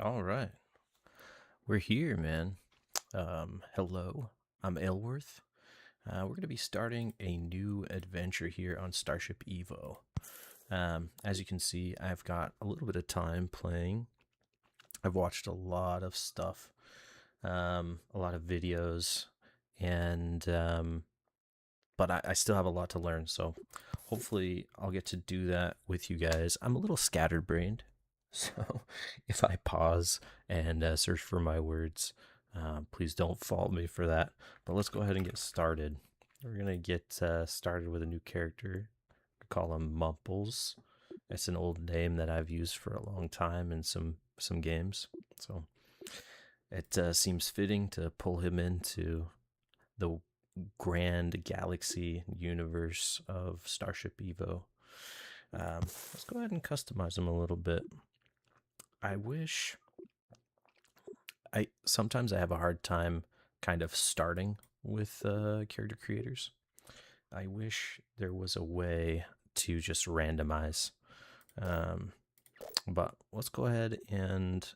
All right. We're here, man. Hello. I'm Aylworth. We're going to be starting a new adventure here on Starship EVO. As you can see, I've got a little bit of time playing. I've watched a lot of stuff, a lot of videos, and but I still have a lot to learn. So hopefully I'll get to do that with you guys. I'm a little scatterbrained, so if I pause and search for my words, please don't fault me for that. But let's go ahead and get started. We're gonna get started with a new character. We call him Mumples. It's an old name that I've used for a long time in some games, so it seems fitting to pull him into the grand galaxy universe of Starship EVO. Let's go ahead and customize him a little bit. I wish I sometimes I have a hard time kind of starting with character creators. I wish there was a way to just randomize. Um, but let's go ahead and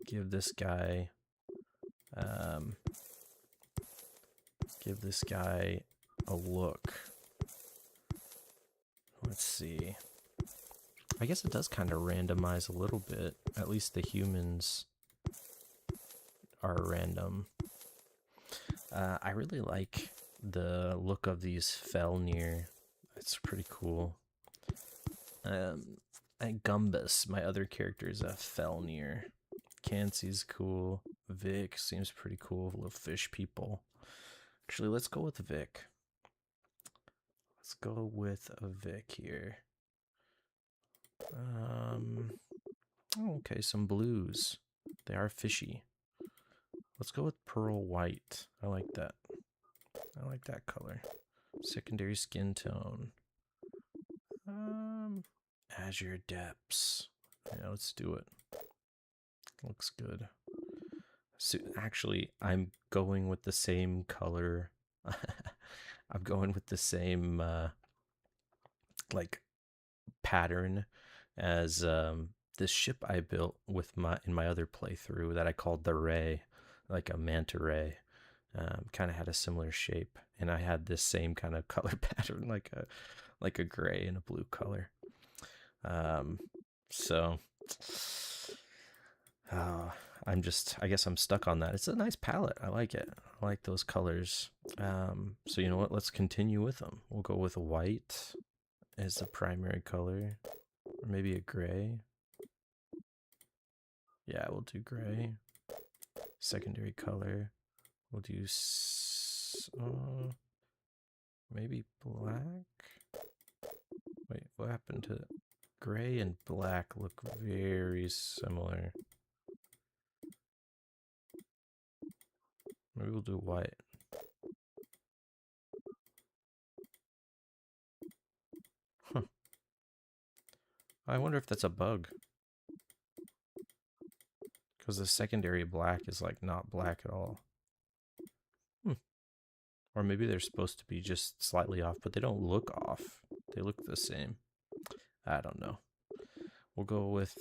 give this guy um, a look. Let's see. I guess it does kind of randomize a little bit. At least the humans are random. I really like the look of these Felnir. It's pretty cool. Gumbus, my other character, is a Felnir. Cansey's cool. Vic seems pretty cool. Little fish people. Actually, let's go with Vic. Let's go with a Vic here. Okay, some blues. They are fishy. Let's go with pearl white. I like that. I like that color. Secondary skin tone. Azure depths. Yeah, let's do it. Looks good. So actually, I'm going with the same color. I'm going with the same like pattern as this ship I built with in my other playthrough that I called the Ray, like a manta ray. Kind of had a similar shape, and I had this same kind of color pattern, like a gray and a blue color. So I guess I'm stuck on that. It's a nice palette. I like it. I like those colors. So you know what? Let's continue with them. We'll go with white as the primary color, or maybe a gray. Yeah, we'll do gray. Secondary color. We'll do maybe black. Wait, what happened to gray and black? Look very similar. Maybe we'll do white. Huh. I wonder if that's a bug. Because the secondary black is like not black at all. Or maybe they're supposed to be just slightly off, but they don't look off. They look the same. I don't know. We'll go with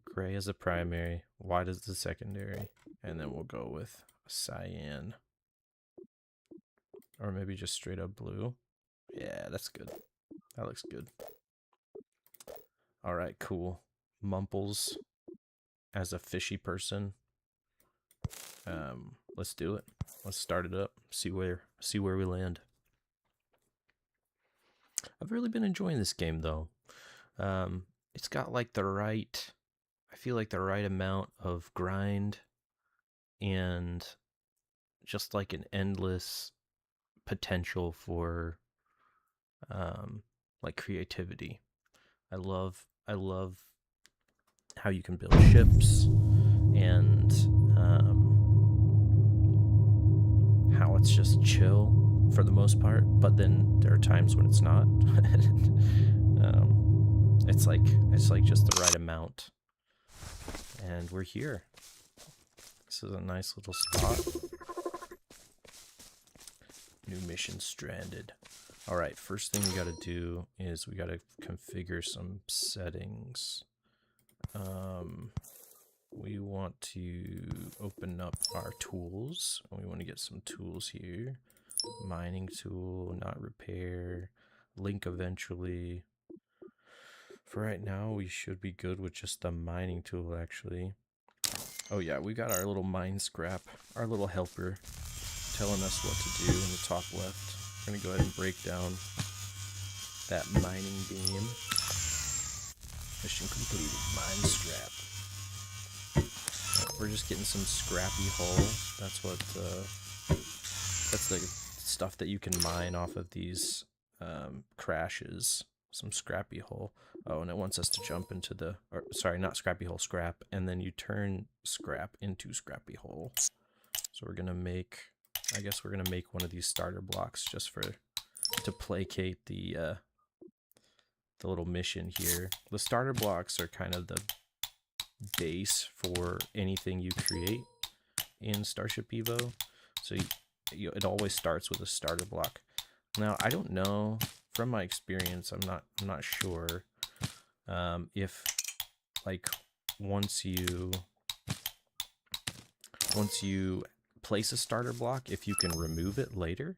gray as a primary, white as the secondary, and then we'll go with cyan. Or maybe just straight up blue. Yeah, that's good. That looks good. All right, cool. Mumples as a fishy person. Let's do it. Let's start it up. See where we land. I've really been enjoying this game though. It's got like I feel like the right amount of grind and just like an endless potential for like creativity. I love how you can build ships and how it's just chill for the most part, but then there are times when it's not. It's like just the right amount, and we're here. This is a nice little spot. New mission stranded. All right, first thing we got to do is we got to configure some settings. we want to open up our tools. We want to get some tools here. Mining tool, not repair, link eventually. For right now, we should be good with just the mining tool, actually. Oh yeah, we got our little mine scrap, our little helper, telling us what to do in the top left. We're gonna go ahead and break down that mining beam. Mission completed, mine scrap. We're just getting some scrappy hull. That's what, that's the stuff that you can mine off of these crashes. Some scrappy hull. Oh, and it wants us to jump into the, or sorry, not scrappy hull, scrap, and then you turn scrap into scrappy hull. So we're gonna make, I guess we're gonna make one of these starter blocks just for, to placate the little mission here. The starter blocks are kind of the base for anything you create in Starship EVO. So it always starts with a starter block. Now, I don't know, from my experience, I'm not sure if, like, once you place a starter block, if you can remove it later.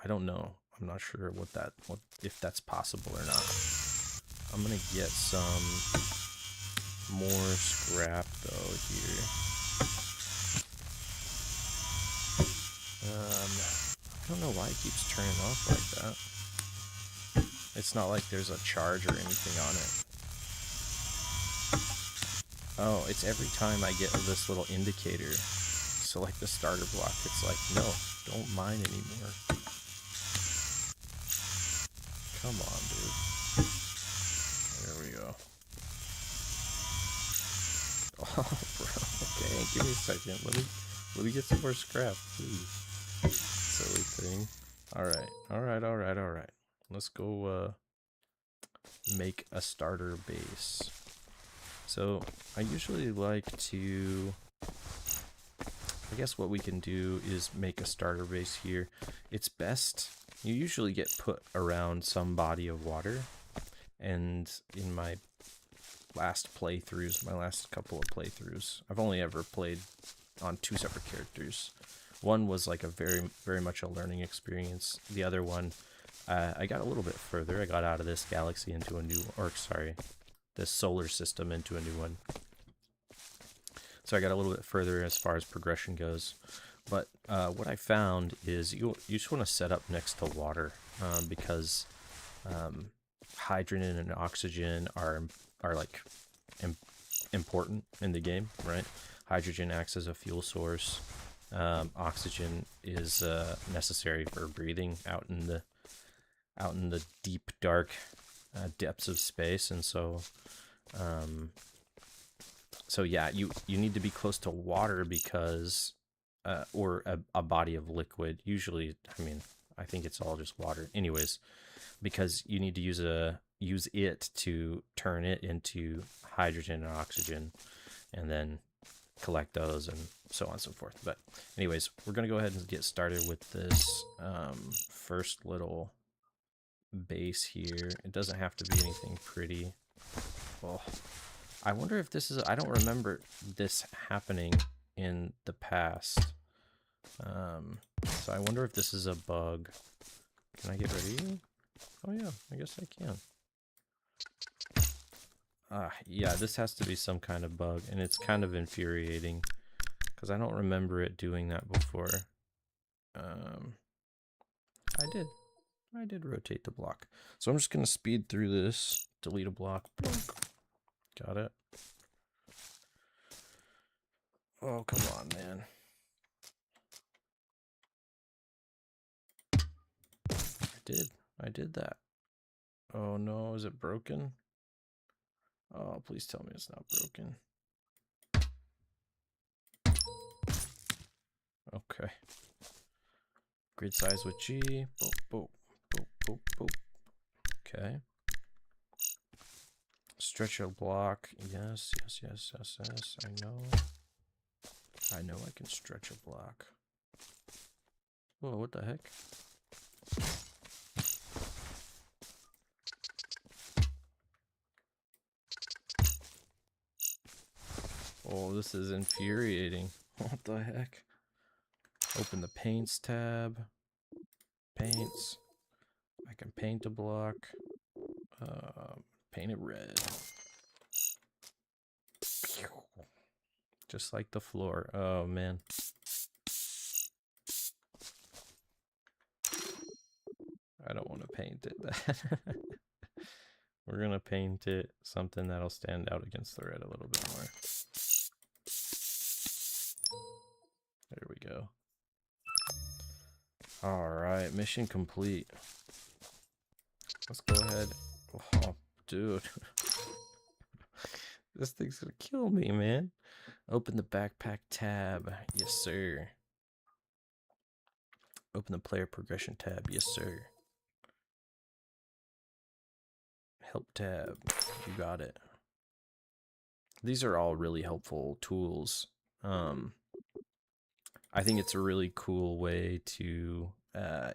I don't know. I'm not sure if that's possible or not. I'm gonna get some more scrap though here. I don't know why it keeps turning off like that. It's not like there's a charge or anything on it. Oh, it's every time I get this little indicator. So like the starter block, it's like, no, don't mine anymore. Come on, dude. There we go. Oh, bro. Okay, give me a second. Let me get some more scrap, please. Silly thing. Alright. Let's go make a starter base. So I usually like to, I guess what we can do is make a starter base here. It's best, you usually get put around some body of water, and in my last playthroughs, my last couple of playthroughs, I've only ever played on 2 separate characters. One was like a very much a learning experience. The other one, I got a little bit further. I got out of this galaxy into a new, or sorry, this solar system into a new one. So I got a little bit further as far as progression goes. But what I found is you just want to set up next to water because hydrogen and oxygen are like important in the game, right? Hydrogen acts as a fuel source. Oxygen is necessary for breathing out in the deep, dark depths of space, and so yeah, you need to be close to water because or a body of liquid. Usually, I mean, I think it's all just water. Anyways, because you need to use it to turn it into hydrogen and oxygen, and then collect those and so on and so forth. But anyways, we're gonna go ahead and get started with this first little base here. It doesn't have to be anything pretty. Well, I wonder if this is, I don't remember this happening in the past. So I wonder if this is a bug. Can I get rid of you? Oh yeah, I guess I can. Yeah, this has to be some kind of bug, and it's kind of infuriating because I don't remember it doing that before. I did rotate the block. So I'm just gonna speed through this, delete a block. Got it. Oh, come on, man. I did that. Oh no, is it broken? Oh, please tell me it's not broken. Okay. Grid size with G. Boop, boop, boop, boop, boop. Okay. Stretch a block. Yes. I know I can stretch a block. Whoa, what the heck? Oh, this is infuriating. What the heck? Open the paints tab. Paints. I can paint a block. Paint it red. Just like the floor. Oh, man. I don't want to paint it that. We're going to paint it something that'll stand out against the red a little bit more. There we go. Alright, mission complete. Let's go ahead. Oh, dude. This thing's gonna kill me, man. Open the backpack tab. Yes, sir. Open the player progression tab. Yes, sir. Help tab. You got it. These are all really helpful tools. I think it's a really cool way to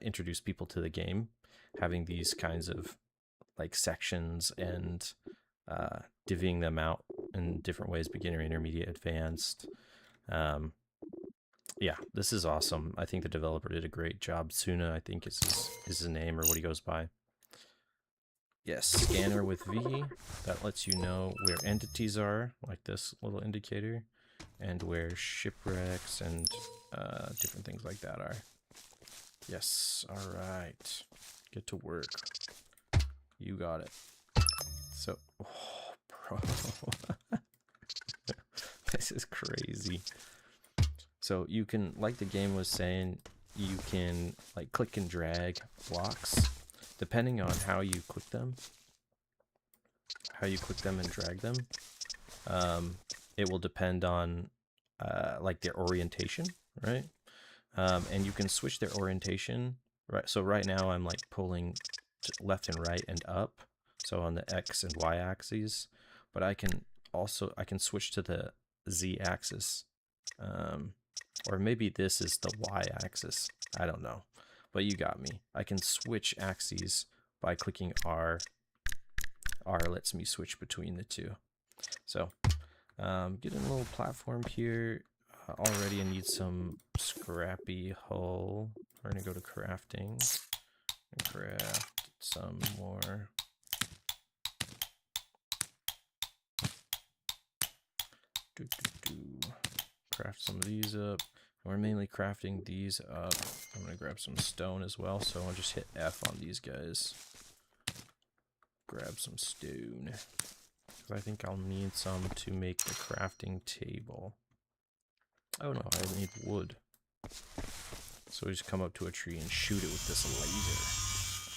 introduce people to the game, having these kinds of like sections and divvying them out in different ways: beginner, intermediate, advanced. Yeah, this is awesome. I think the developer did a great job. Suna, I think is his name, or what he goes by. Yes, scanner with V. That lets you know where entities are, like this little indicator, and where shipwrecks and different things like that are. Yes, alright. Get to work. You got it. So, oh, bro. This is crazy. So you can, like the game was saying, you can like click and drag blocks depending on how you click them. And drag them. It will depend on like their orientation, right? And you can switch their orientation, right? So right now I'm like pulling left and right and up, so on the X and Y axes, but I can switch to the Z axis, or maybe this is the Y axis. I don't know, but you got me. I can switch axes by clicking R. R lets me switch between the two. So getting a little platform here. Already I need some scrappy hull. We're gonna go to crafting and craft some more. Craft some of these up. We're mainly crafting these up. I'm gonna grab some stone as well, so I'll just hit F on these guys. Grab some stone, because I think I'll need some to make the crafting table. Oh no, I need wood. So we just come up to a tree and shoot it with this laser.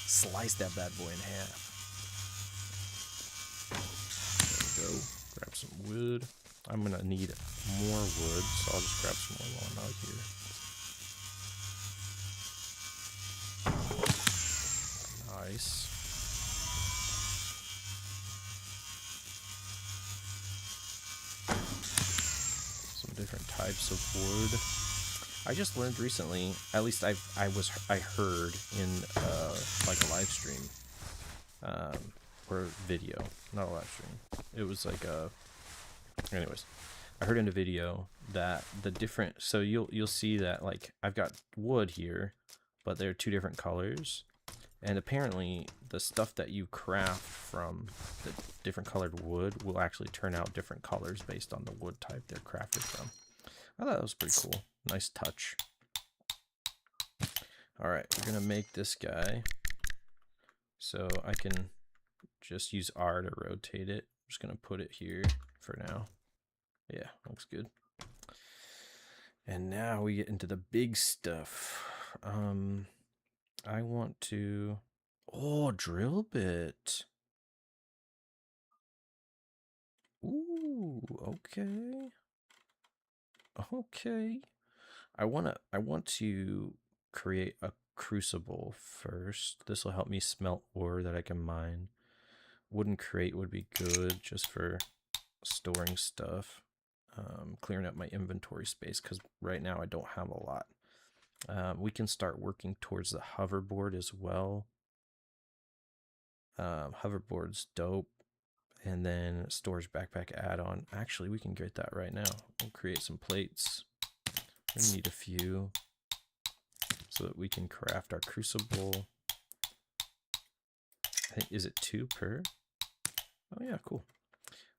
Slice that bad boy in half. There we go. Grab some wood. I'm gonna need more wood, so I'll just grab some more while I'm out here. Nice. Some different types of wood. I just learned recently, at least I heard in like a live stream, or video, not a live stream. It was like a, anyways, I heard in a video that the different, so you'll see that like I've got wood here, but they're two different colors, and apparently the stuff that you craft from the different colored wood will actually turn out different colors based on the wood type they're crafted from. I thought that was pretty cool. Nice touch. Alright, we're gonna make this guy. So I can just use R to rotate it. I'm just gonna put it here for now. Yeah, looks good. And now we get into the big stuff. I want to... Oh, drill bit. Ooh, okay. Okay. I want to create a crucible first. This will help me smelt ore that I can mine. Wooden crate would be good just for storing stuff. Clearing up my inventory space, because right now I don't have a lot. We can start working towards the hoverboard as well. Hoverboard's dope. And then storage backpack add-on. Actually, we can get that right now. We'll create some plates. We're gonna need a few so that we can craft our crucible. I think, is it 2 per? Oh yeah, cool.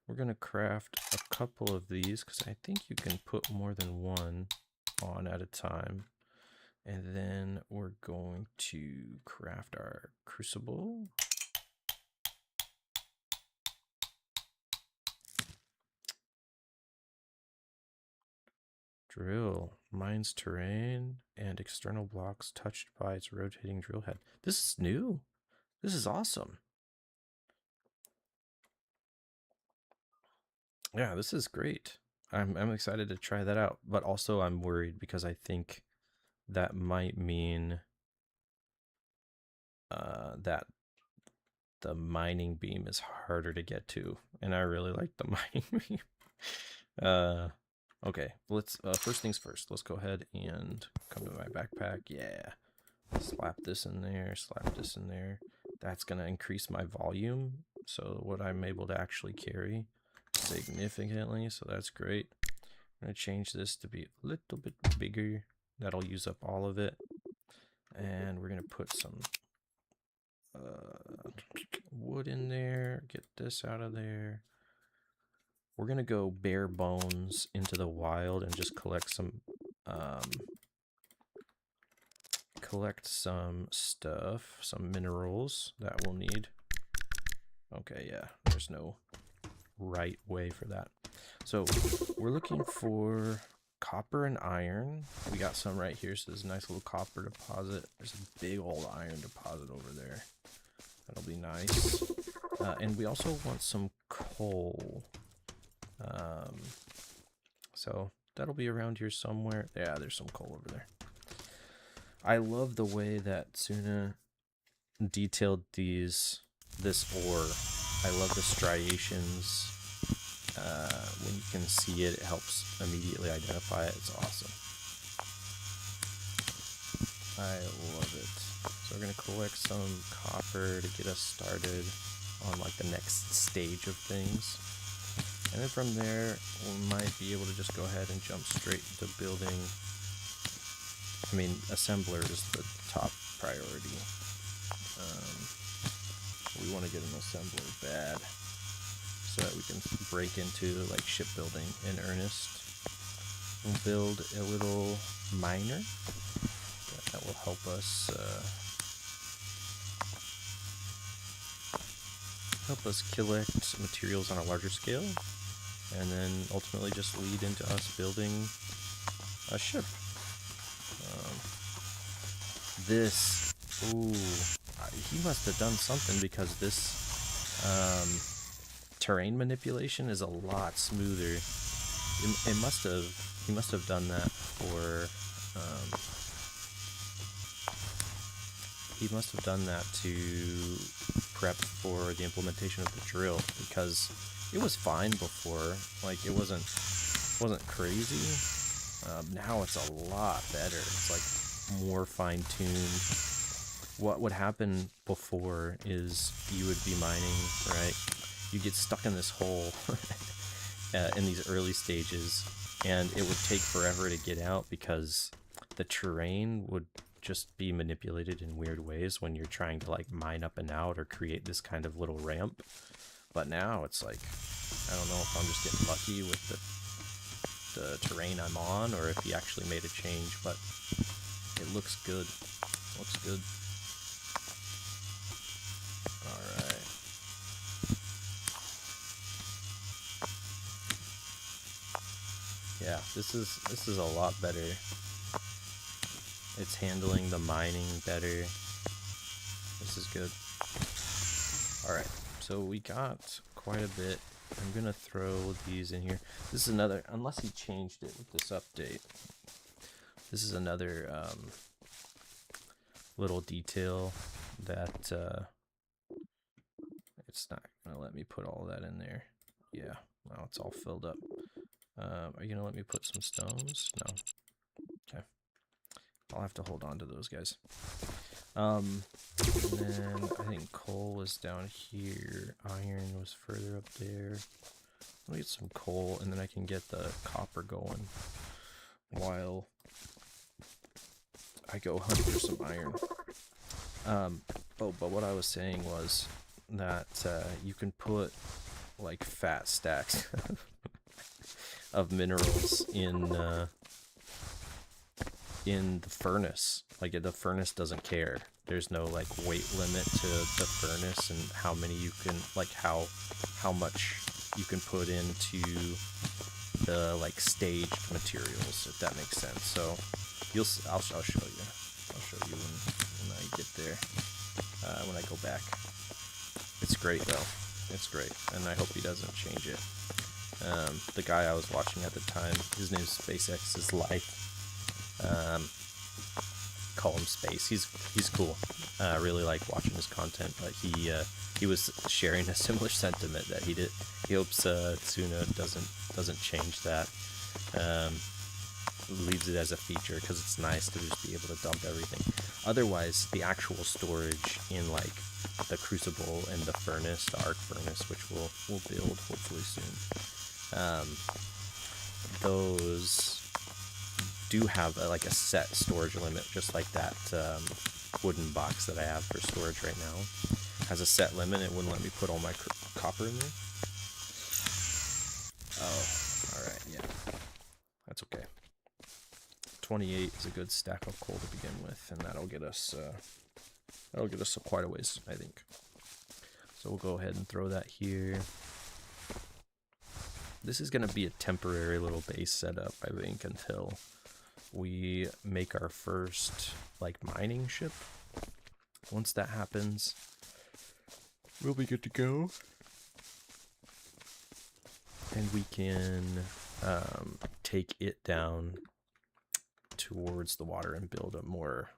We're gonna craft a couple of these because I think you can put more than one on at a time. And then we're going to craft our crucible. Drill mines terrain and external blocks touched by its rotating drill head. This is new. This is awesome. Yeah, this is great. I'm excited to try that out, but also I'm worried because I think that might mean that the mining beam is harder to get to, and I really like the mining beam. Okay, let's first things first. Let's go ahead and come to my backpack. Yeah, slap this in there, slap this in there. That's gonna increase my volume, so what I'm able to actually carry significantly. So that's great. I'm gonna change this to be a little bit bigger. That'll use up all of it, and we're gonna put some wood in there. Get this out of there. We're gonna go bare bones into the wild and just collect some stuff, some minerals that we'll need. Okay, yeah, there's no right way for that. So we're looking for copper and iron. We got some right here, so there's a nice little copper deposit. There's a big old iron deposit over there. That'll be nice. And we also want some coal. So that'll be around here somewhere. Yeah, there's some coal over there. I love the way that Suna detailed this ore. I love the striations. When you can see it, it helps immediately identify it. It's awesome. I love it. So we're gonna collect some copper to get us started on like the next stage of things. And then from there, we might be able to just go ahead and jump straight to building. I mean, assembler is the top priority. We want to get an assembler bad so that we can break into like shipbuilding in earnest. We'll build a little miner that will help us collect materials on a larger scale, and then ultimately just lead into us building a ship. He must have done something, because this terrain manipulation is a lot smoother. He must have done that for he must have done that to prep for the implementation of the drill, because it was fine before. Like, it wasn't crazy. Now it's a lot better. It's like more fine-tuned. What would happen before is you would be mining, right? You get stuck in this hole in these early stages, and it would take forever to get out because the terrain would just be manipulated in weird ways when you're trying to like mine up and out or create this kind of little ramp. But now it's like, I don't know if I'm just getting lucky with the terrain I'm on, or if he actually made a change, but it looks good. Looks good. Alright. Yeah, this is a lot better. It's handling the mining better. This is good. Alright, so we got quite a bit. I'm gonna throw these in here. This is another, unless he changed it with this update, this is another little detail that it's not gonna let me put all that in there. Yeah, now it's all filled up. Are you gonna let me put some stones? No. Okay. I'll have to hold on to those guys. And then I think coal was down here. Iron was further up there. Let me get some coal, and then I can get the copper going while I go hunt for some iron. Oh, but what I was saying was that you can put like fat stacks of minerals in the furnace. Like the furnace doesn't care. There's no like weight limit to the furnace and how many you can, like how much you can put into the like staged materials, if that makes sense. So I'll show you. I'll show you when I get there. When I go back. It's great though. It's great, and I hope he doesn't change it. The guy I was watching at the time, his name's SpaceX's Life. Call him Space. He's cool. Really like watching his content, but he was sharing a similar sentiment that he hopes Tsuna doesn't change that. Leaves it as a feature because it's nice to just be able to dump everything. Otherwise, the actual storage in like the crucible and the furnace, the arc furnace, which we'll build hopefully soon, those do have like a set storage limit, just like that wooden box that I have for storage right now has a set limit. It wouldn't let me put all my copper in there. Oh, all right, yeah, that's okay. 28 is a good stack of coal to begin with, and that'll get us quite a ways, I think. So we'll go ahead and throw that here. This is going to be a temporary little base setup, I think, until we make our first like mining ship. Once that happens, we'll be good to go, and we can take it down towards the water and build a more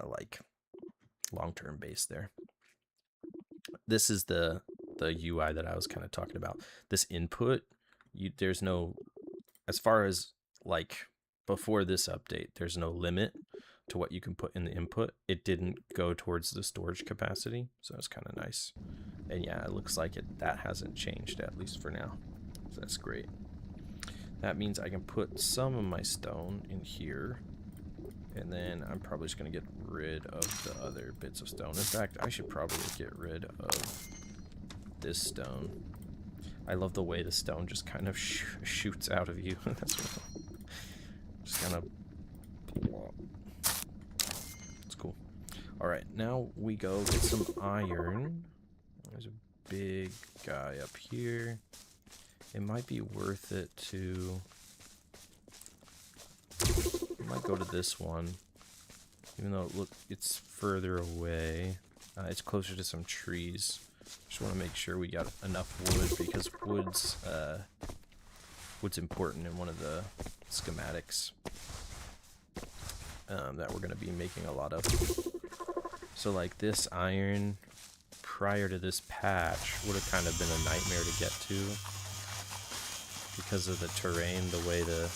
like long-term base there. This is the UI that I was kind of talking about. This input, there's no, as far as like before this update, there's no limit to what you can put in the input. It didn't go towards the storage capacity, so it's kind of nice. And yeah, it looks like that hasn't changed, at least for now, so that's great. That means I can put some of my stone in here, and then I'm probably just going to get rid of the other bits of stone. In fact, I should probably get rid of this stone. I love the way the stone just kind of shoots out of you. That's just kind of... It's cool. Alright, now we go get some iron. There's a big guy up here. It might be worth it to... I might go to this one, even though it's further away. It's closer to some trees. Just want to make sure we got enough wood, because wood's important in one of the schematics that we're going to be making a lot of. So like this iron, prior to this patch, would have kind of been a nightmare to get to, because of the terrain, the way the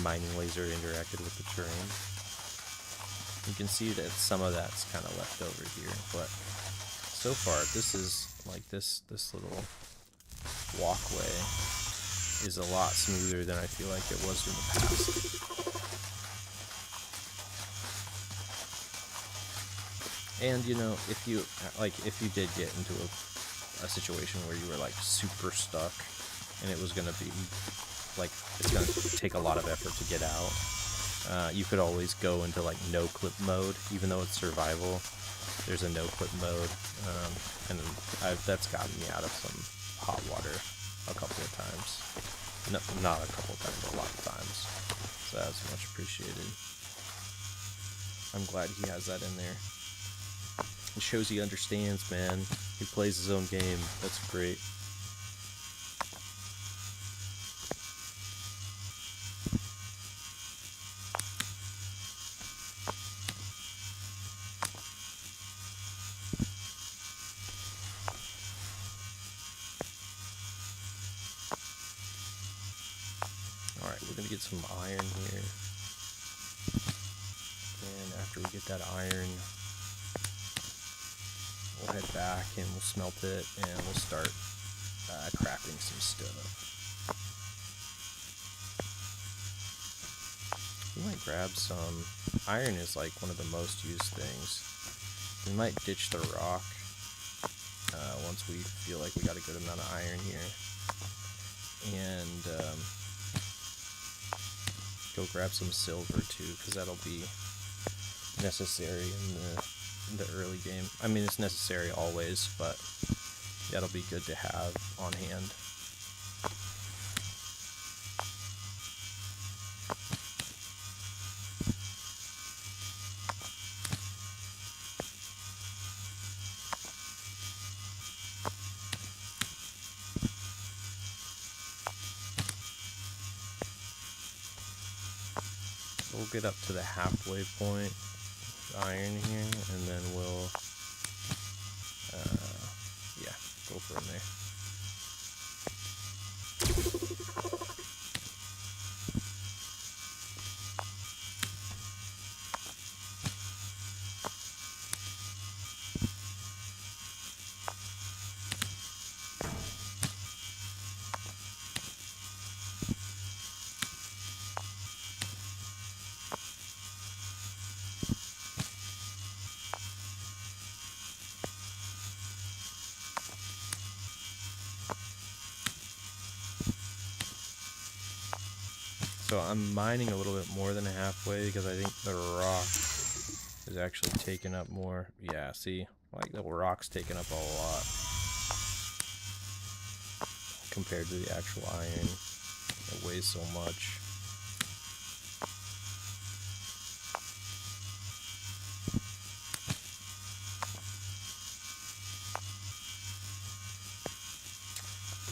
mining laser interacted with the terrain. You can see that some of that's kind of left over here, but so far this is like this little walkway is a lot smoother than I feel like it was in the past. And you know, if you did get into a situation where you were like super stuck and it was gonna be like, it's gonna take a lot of effort to get out, you could always go into like no clip mode. Even though it's survival, there's a no clip mode, and that's gotten me out of some hot water a couple of times. No, not a couple of times, but a lot of times. So that's much appreciated. I'm glad he has that in there. It shows he understands, man. He plays his own game. That's great. Alright, we're gonna get some iron here. And after we get that iron, we'll head back and we'll smelt it and we'll start crafting some stuff. We might grab some. Iron is like one of the most used things. We might ditch the rock once we feel like we got a good amount of iron here. And go grab some silver too, because that'll be necessary in the early game. I mean, it's necessary always, but that'll be good to have on hand. We'll get up to the halfway point iron here, and then we'll yeah, go from there. So I'm mining a little bit more than halfway because I think the rock is actually taking up more. Yeah, see, like the rock's taking up a lot compared to the actual iron. It weighs so much.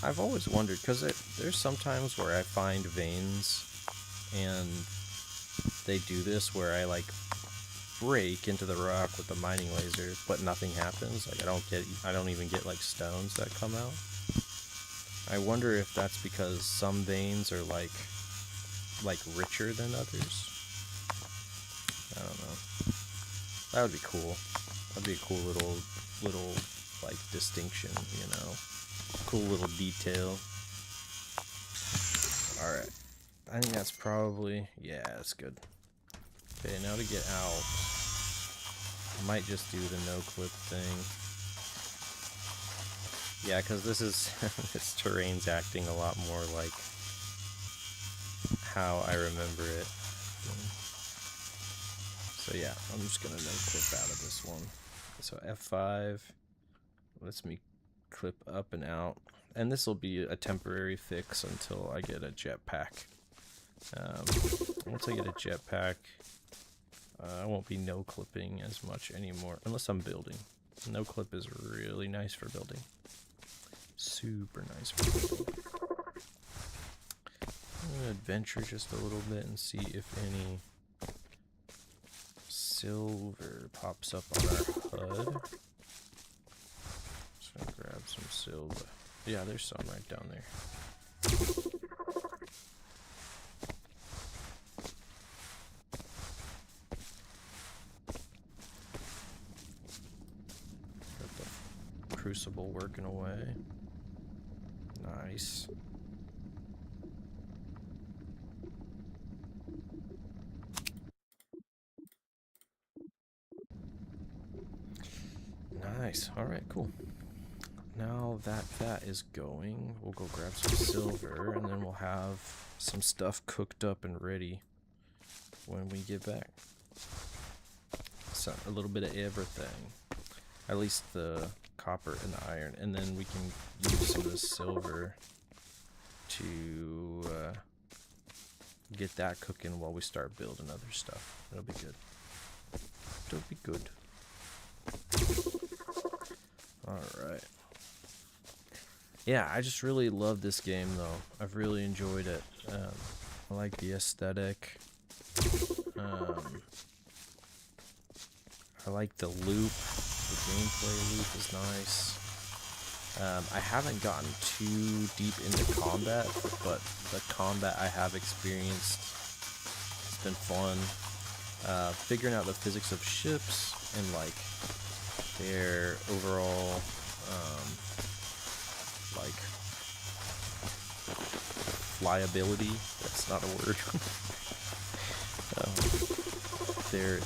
I've always wondered, because there's sometimes where I find veins and they do this where I like break into the rock with the mining laser, but nothing happens. Like I don't even get like stones that come out. I wonder if that's because some veins are like richer than others. I don't know. That would be cool. That'd be a cool little like distinction, you know. Cool little detail. Alright. I think that's probably, yeah, that's good. Okay, now to get out, I might just do the no clip thing. Yeah, because this is, this terrain's acting a lot more like how I remember it. So yeah, I'm just gonna no clip out of this one. So F5 lets me clip up and out. And this will be a temporary fix until I get a jetpack. Once I get a jetpack, I won't be no clipping as much anymore, unless I'm building. No clip is really nice for building. Super nice for building. I'm gonna adventure just a little bit and see if any silver pops up on our HUD. Just gonna grab some silver. Yeah, there's some right down there. Got the crucible working away. Nice. Nice. Alright, cool. Now that is going, we'll go grab some silver, and then we'll have some stuff cooked up and ready when we get back. So a little bit of everything, at least the copper and the iron, and then we can use some of the silver to get that cooking while we start building other stuff. It'll be good. It'll be good. Alright. Yeah, I just really love this game though. I've really enjoyed it. I like the aesthetic. I like the loop. The gameplay loop is nice. I haven't gotten too deep into combat, but the combat I have experienced, it's been fun. figuring out the physics of ships and like their overall like flyability. That's not a word.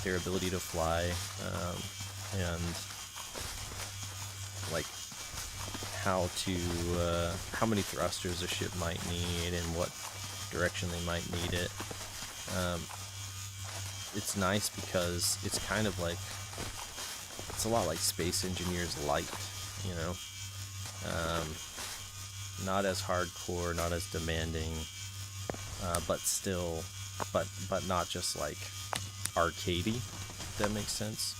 Their ability to fly, and like how many thrusters a ship might need and what direction they might need it. It's nice because it's kind of like, it's a lot like Space Engineers Light, you know. Not as hardcore, not as demanding, but still, but not just like arcadey, if that makes sense.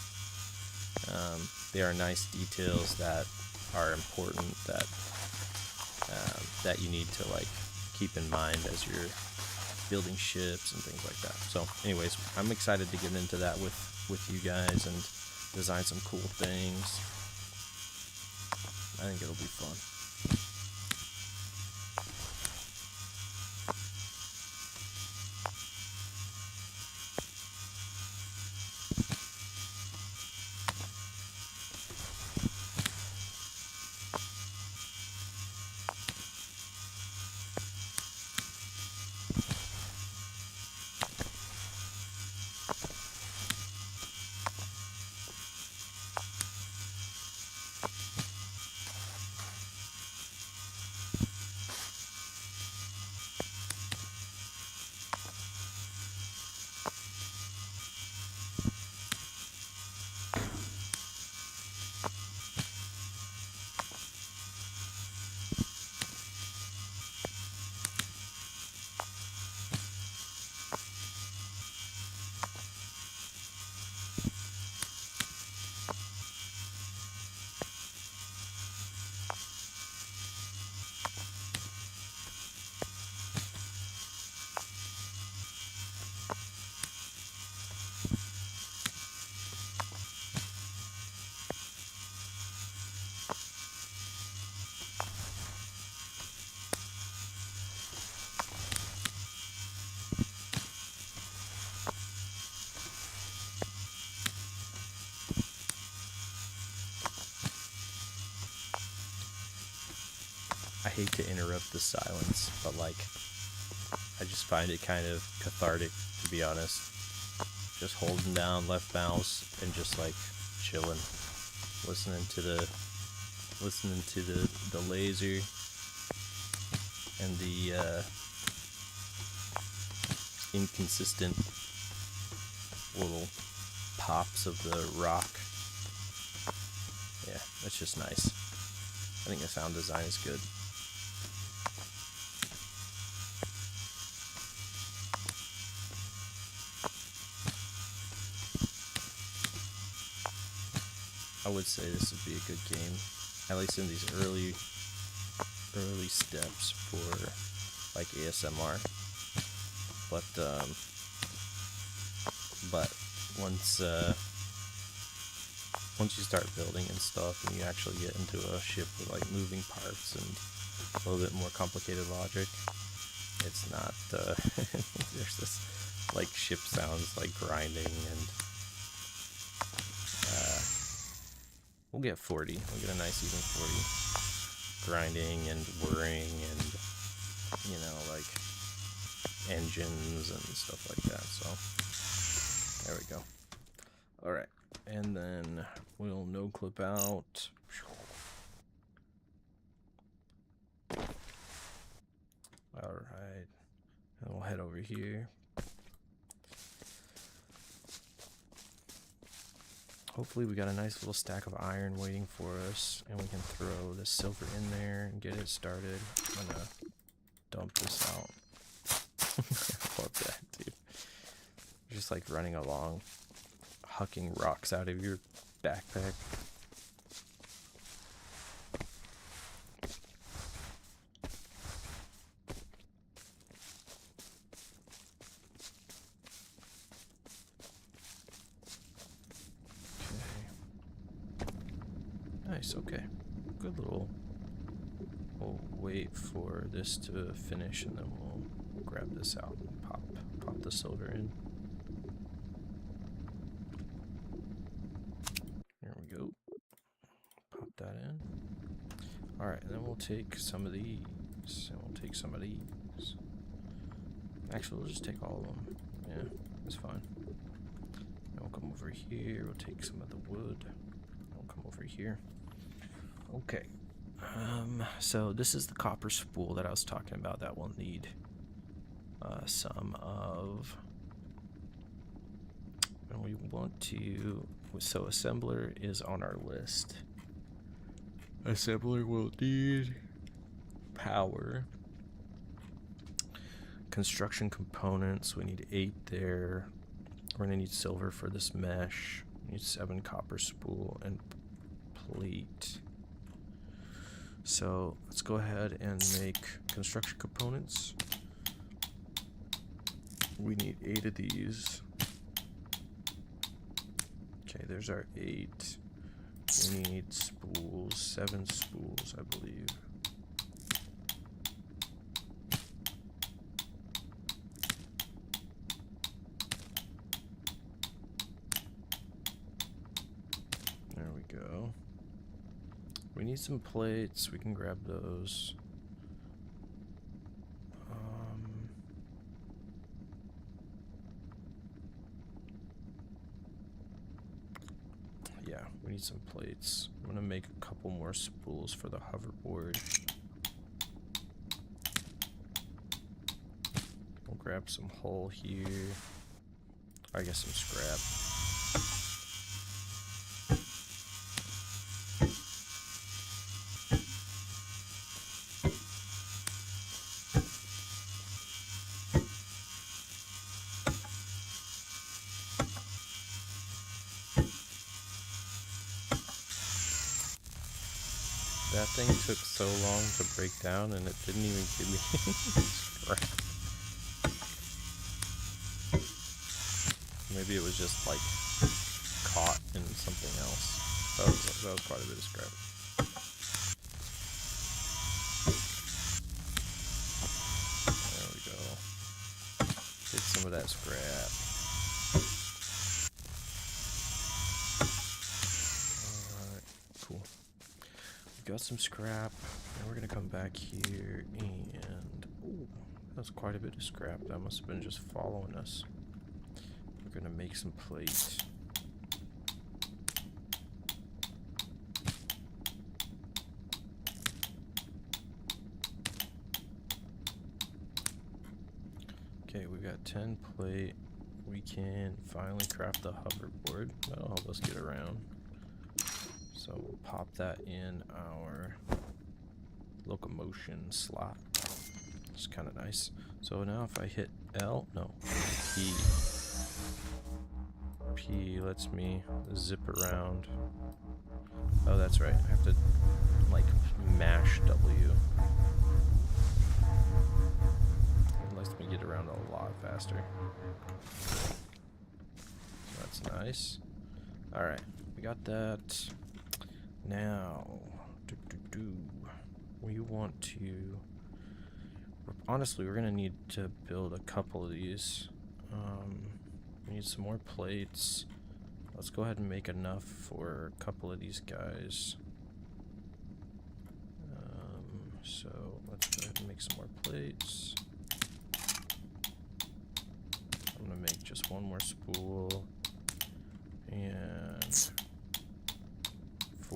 There are nice details that are important that you need to like keep in mind as you're building ships and things like that. So anyways, I'm excited to get into that with you guys and design some cool things. I think it'll be fun. I hate to interrupt the silence, but like, I just find it kind of cathartic, to be honest. Just holding down left mouse and just like chilling, listening to the laser and the inconsistent little pops of the rock. Yeah, that's just nice. I think the sound design is good. I would say this would be a good game, at least in these early steps for like ASMR. But once you start building and stuff, and you actually get into a ship with like moving parts and a little bit more complicated logic, it's not. There's this like ship sounds like grinding and. We'll get 40. We'll get a nice even 40. Grinding and whirring and, you know, like engines and stuff like that. So, there we go. Alright. And then we'll no clip out. Alright. And we'll head over here. Hopefully we got a nice little stack of iron waiting for us, and we can throw the silver in there and get it started. I'm gonna dump this out. Love that, dude. Just like running along, hucking rocks out of your backpack. Nice, okay. Good little... We'll wait for this to finish and then we'll grab this out and pop the silver in. Alright, and then we'll take some of these. And we'll take some of these. Actually, we'll just take all of them. Yeah, that's fine. And we'll come over here. We'll take some of the wood. We'll come over here. Okay. So this is the copper spool that I was talking about that we'll need some of. And we want to, so assembler is on our list. Assembler will need power. Construction components, we need 8 there. We're gonna need silver for this mesh. We need 7 copper spool and plate. So let's go ahead and make construction components. We need 8 of these. Okay, there's our 8. We need spools, 7 spools, I believe. There we go. We need some plates. We can grab those. Yeah, we need some plates. I'm gonna make a couple more spools for the hoverboard. We'll grab some hull here. I guess some scrap. That thing took so long to break down and it didn't even give me scrap. Maybe it was just like caught in something else. That was quite a bit of scrap. There we go. Get some of that scrap. Alright, cool. Got some scrap, and we're gonna come back here and ooh, that's quite a bit of scrap. That must have been just following us. We're gonna make some plates. Okay, we got 10 plate. We can finally craft the hoverboard. That'll help us get around. So we'll pop that in our locomotion slot. It's kind of nice. So now if I hit L, no, P. P lets me zip around. Oh, that's right. I have to like mash W. It lets me get around a lot faster. So that's nice. All right, we got that. Now, we want to, honestly, we're going to need to build a couple of these. We need some more plates. Let's go ahead and make enough for a couple of these guys. So let's go ahead and make some more plates. I'm going to make just one more spool and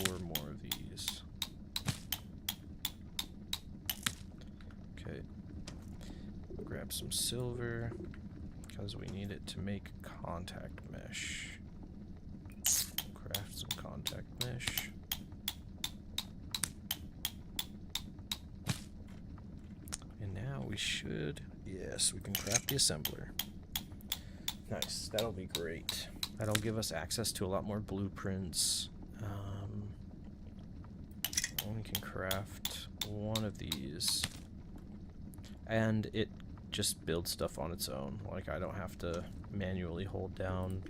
4 more of these. Okay. Grab some silver because we need it to make contact mesh. Craft some contact mesh. And now we should, yes, we can craft the assembler. Nice, that'll be great. That'll give us access to a lot more blueprints. We can craft one of these and it just builds stuff on its own. Like I don't have to manually hold down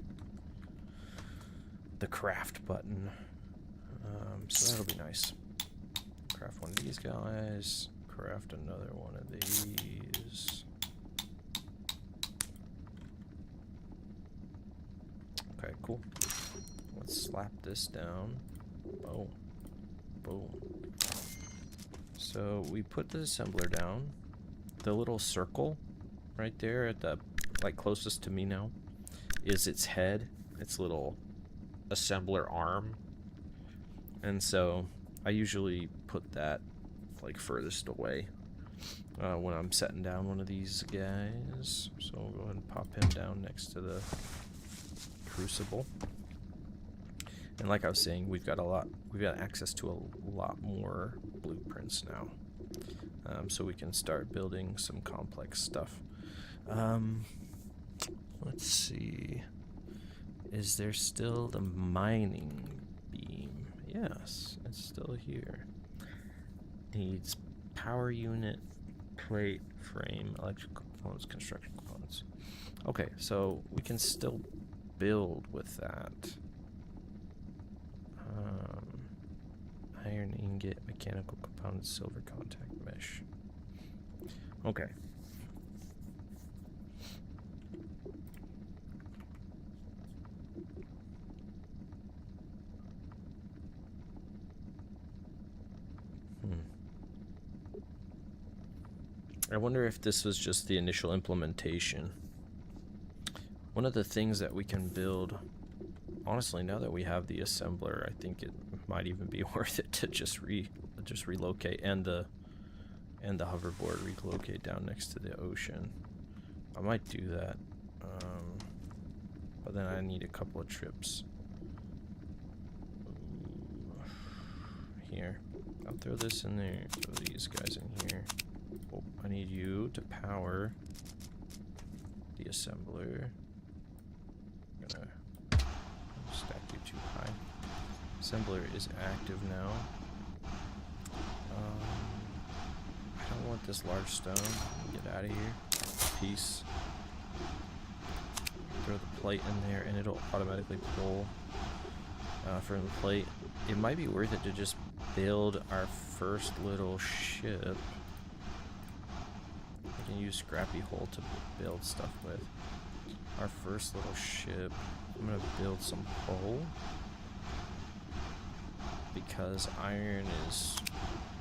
the craft button. So that'll be nice. Craft one of these guys, craft another one of these. Okay, cool. Let's slap this down. Boom. Boom. So we put the assembler down. The little circle right there at the, like, closest to me now is its head, its little assembler arm. And so I usually put that, like, furthest away when I'm setting down one of these guys. So we'll go ahead and pop him down next to the crucible. And like I was saying, we've got access to a lot more blueprints now. So we can start building some complex stuff. Let's see. Is there still the mining beam? Yes, it's still here. Needs power unit, plate, frame, electrical components, construction components. Okay, so we can still build with that. Iron ingot, mechanical components, silver contact mesh. Okay. I wonder if this was just the initial implementation. One of the things that we can build, honestly, now that we have the assembler, I think it might even be worth it to just relocate and the hoverboard relocate down next to the ocean. I might do that, but then I need a couple of trips. Ooh. Here, I'll throw this in there. Throw these guys in here. Oh, I need you to power the assembler. I'm gonna stack you too high. Assembler is active now. I don't want this large stone. Get out of here. Peace. Throw the plate in there and it'll automatically pull from the plate. It might be worth it to just build our first little ship. I can use Scrappy Hole to build stuff with. Our first little ship. I'm gonna build some hull because iron is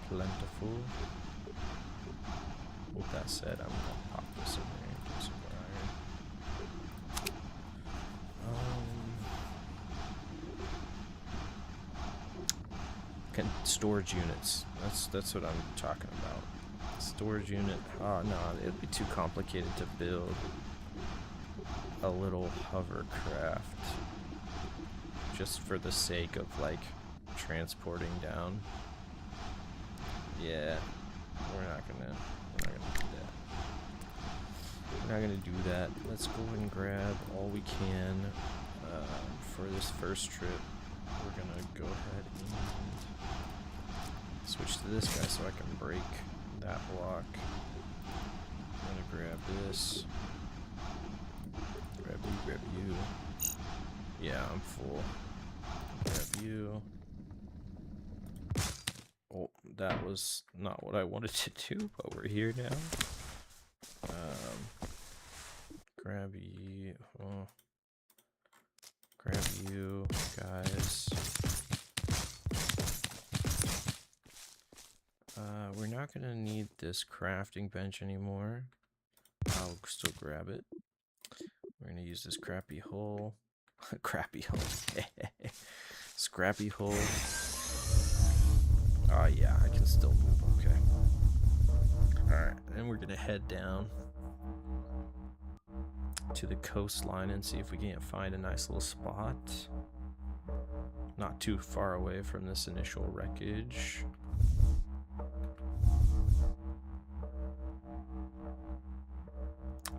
plentiful. With that said, I'm gonna pop this in there and do some more iron. Storage units. That's what I'm talking about. Storage unit. Oh no, it'd be too complicated to build a little hovercraft just for the sake of like transporting down. Yeah, we're not gonna do that. We're not gonna do that. Let's go and grab all we can for this first trip. We're gonna go ahead and switch to this guy so I can break that block. I'm gonna grab this. Grab you. Yeah, I'm full. Grab you. Oh, that was not what I wanted to do, but we're here now. Grab you. Oh. Grab you, guys. We're not gonna need this crafting bench anymore. I'll still grab it. We're gonna use this crappy hole. Crappy hole. Scrappy hole. Oh yeah, I can still move. Okay. Alright, then we're gonna head down to the coastline and see if we can't find a nice little spot. Not too far away from this initial wreckage.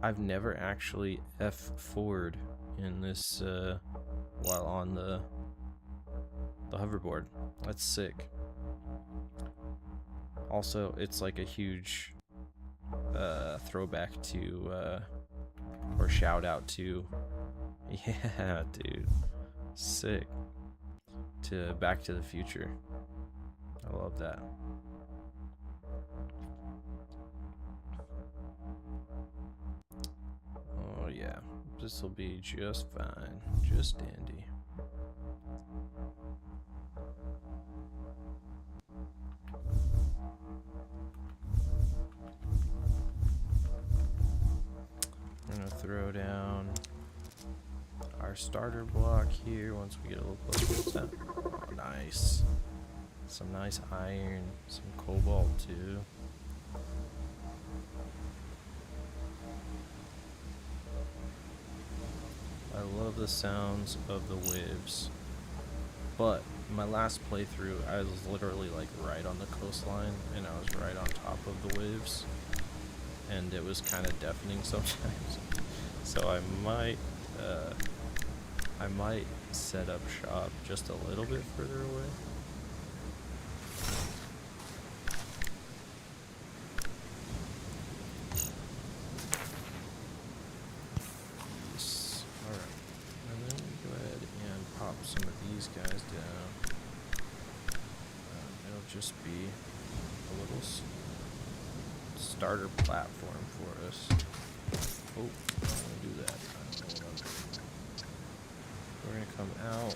I've never actually F4'd in this while on the hoverboard. That's sick. Also, it's like a huge throwback to or shout out to, yeah, dude, sick, to Back to the Future. I love that. Oh yeah, this will be just fine, just dandy. We're gonna throw down our starter block here once we get a little closer. What's that? Oh, nice. Some nice iron, some cobalt too. I love the sounds of the waves. But my last playthrough, I was literally like right on the coastline and I was right on top of the waves. And it was kind of deafening sometimes. So I might set up shop just a little bit further away. Yes. Alright. And then we go ahead and pop some of these guys down. It'll just be a little starter platform for us. Oh, I don't want to do that. We're going to come out.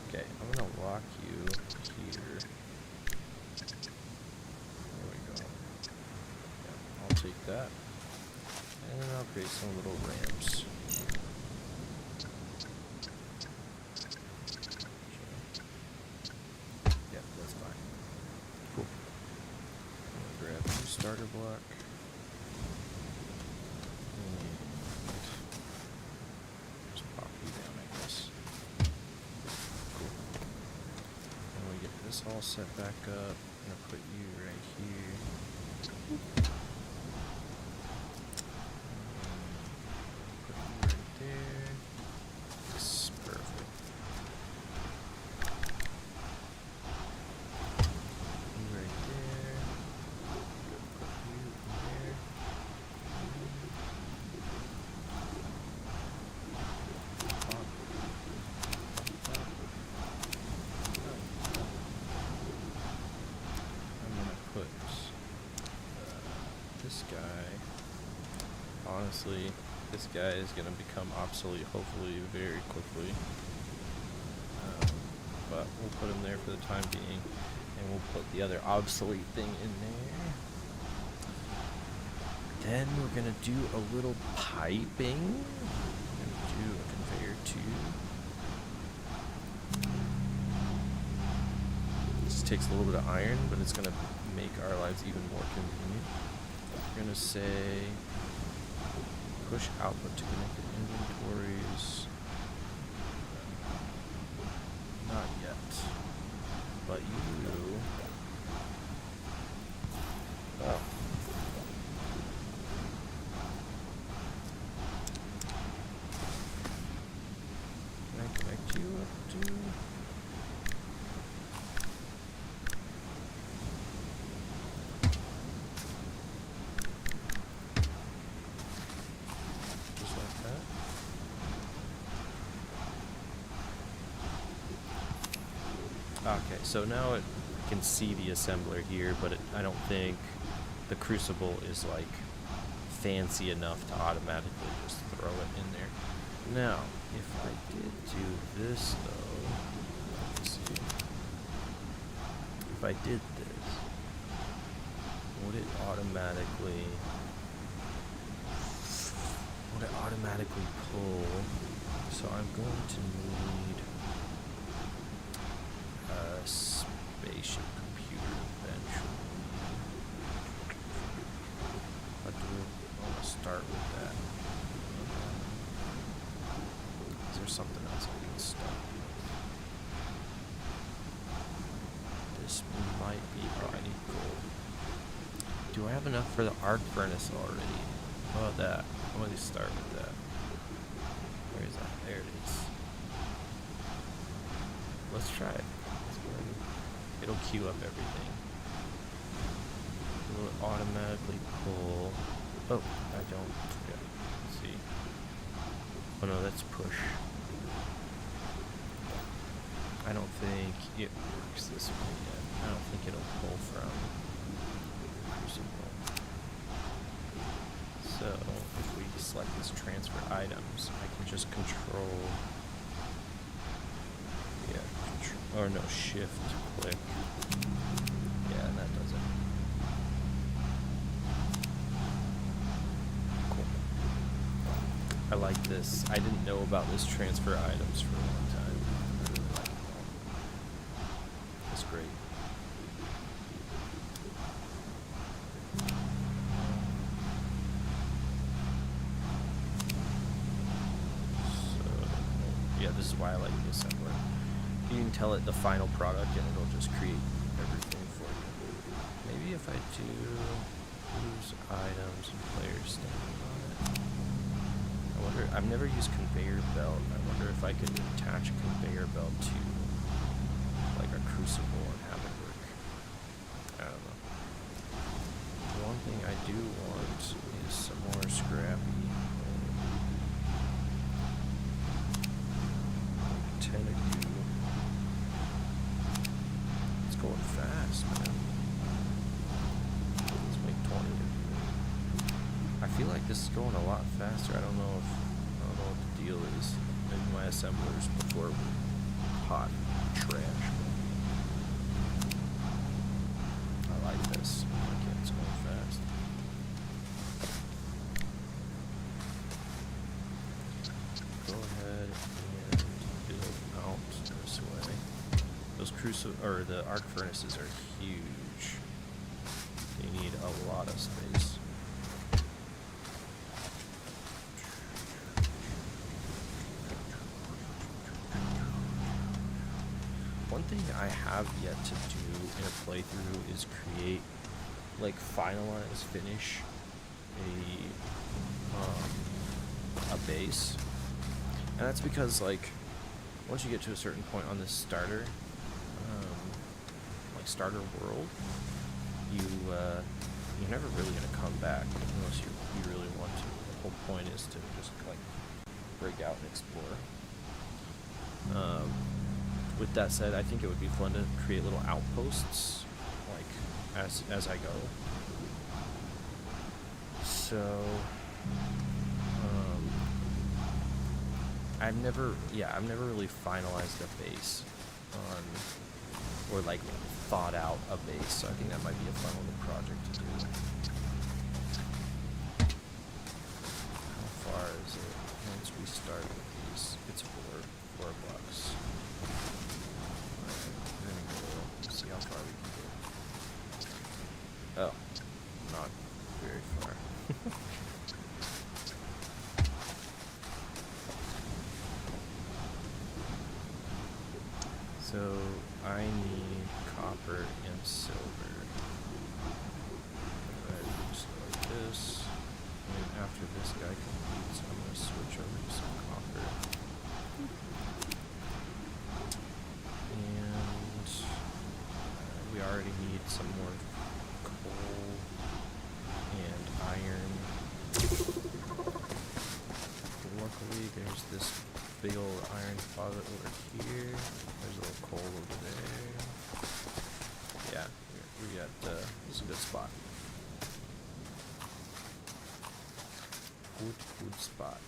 Okay, I'm going to lock you here. There we go. Yeah, I'll take that. And then I'll create some little ramps. Yeah, that's fine. Cool. I'm going to grab a new starter block. All set back up. I'm gonna put you right here. Put you right there. This is perfect. You right there. Put you in there. Honestly, this guy is going to become obsolete hopefully very quickly, but we'll put him there for the time being, and we'll put the other obsolete thing in there. Then we're going to do a little piping. We're going to do a conveyor tube. This takes a little bit of iron, but it's going to make our lives even more convenient. We're going to say push output to connected inventories. Not yet. But you. Oh. Can I connect you up to? Okay, so now it can see the assembler here, but I don't think the crucible is like fancy enough to automatically just throw it in there. Now, if I did do this though, let's see. If I did this, would it automatically pull? So I'm going to need spaceship computer eventually. But do we want to start with that? Is there something else I can start with? This might be. Oh, I need gold. Do I have enough for the arc furnace already? How about that? I'm going to start with that. Where is that? There it is. Let's try it. It'll queue up everything. Will it automatically pull? Oh, I don't. Yeah, let's see. Oh no, that's push. I don't think it works this way yet. I don't think it'll pull from Crucible. So, if we select this transfer items, I can just control. Yeah, or no, shift click. Yeah, and that does it. like this. I didn't know about this transfer items for a long time. I really like it. It's great. So, yeah, this is why I like the assembler. You can tell it the final product and it'll just create everything for you. Maybe if I do use items and players standing on it. I wonder, I've never used conveyor belt. I wonder if I could attach a conveyor belt to like a crucible and have it work. I don't know. The one thing I do want is some more scrappy. 10 of you. It's going fast, man. Let's make 20 of you. I feel like this is going a lot faster. I don't know what the deal is. Maybe my assemblers before were hot trash. I like this. Okay, it's going fast. Go ahead and build out this way. Those the arc furnaces are huge. They need a lot of space. One thing I have yet to do in a playthrough is create, like, finish a base, and that's because, like, once you get to a certain point on this starter world, you're never really gonna come back unless you really want to. The whole point is to just like break out and explore. With that said, I think it would be fun to create little outposts, like as I go. So, I've never really finalized a base or like thought out a base. So I think that might be a fun little project to do. How far is it once we start with these? It's $4. Let's see how far we can get. Oh, not very far. So I need copper and silver. Just like this. And after this guy completes, I'm going to switch over to some copper. And we already need some more coal and iron. Luckily, there's this big old iron deposit over here. There's a little coal over there. Yeah, we got, this is a good spot. Good spot.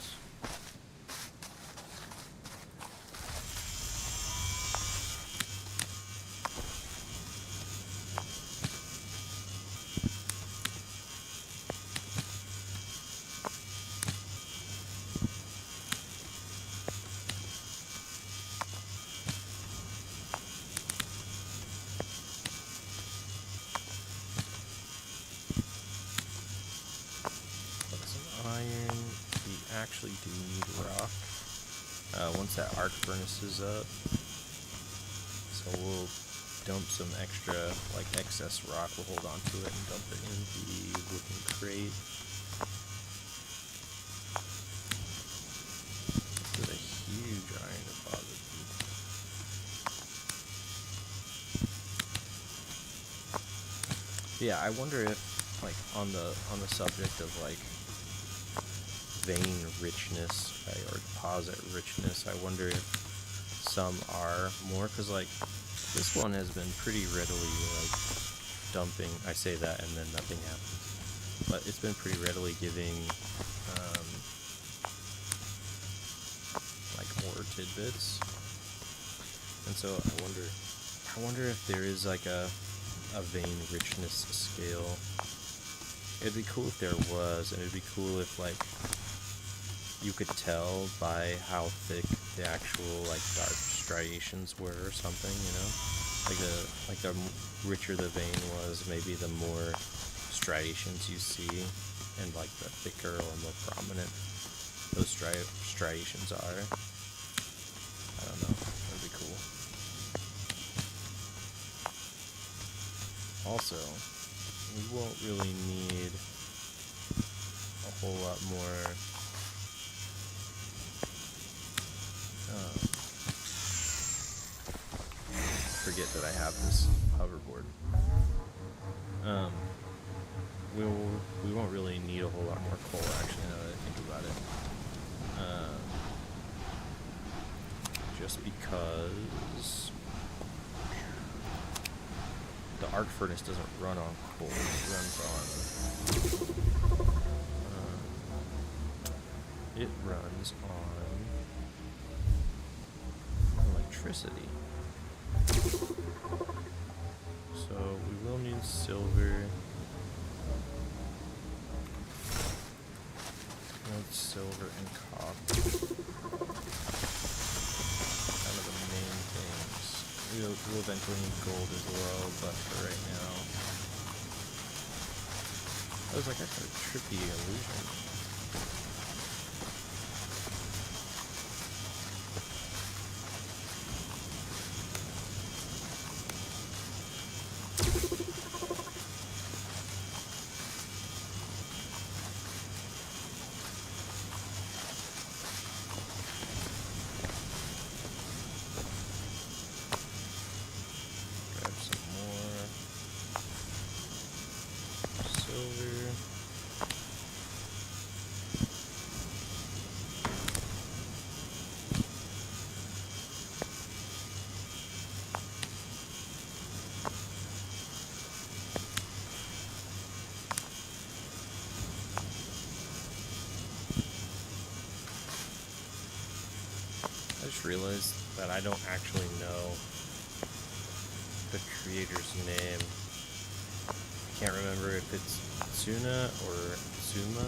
Actually do need rock once that arc furnace is up, so we'll dump some extra, like excess rock. We'll hold on to it and dump it in the wooden crate. This is a huge iron deposit. Yeah, I wonder if, like, on the subject of like vein richness, right, or deposit richness, I wonder if some are more, because like this one has been pretty readily like dumping. I say that and then nothing happens, but it's been pretty readily giving like ore tidbits, and so I wonder if there is like a vein richness scale. It'd be cool if there was, and it'd be cool if like you could tell by how thick the actual like dark striations were or something, you know? Like the richer the vein was, maybe the more striations you see, and like the thicker or more prominent those striations are. I don't know. That'd be cool. Also, we won't really need a whole lot more forget that I have this hoverboard. We won't really need a whole lot more coal, actually, now that I think about it. Just because the arc furnace doesn't run on coal, it runs on electricity. So we will need silver. Silver and copper. Kind of the main things. We'll eventually need gold as well, but for right now. I was like, that's a trippy illusion. I just realized that I don't actually know the creator's name. I can't remember if it's Tsuna or Tsuma.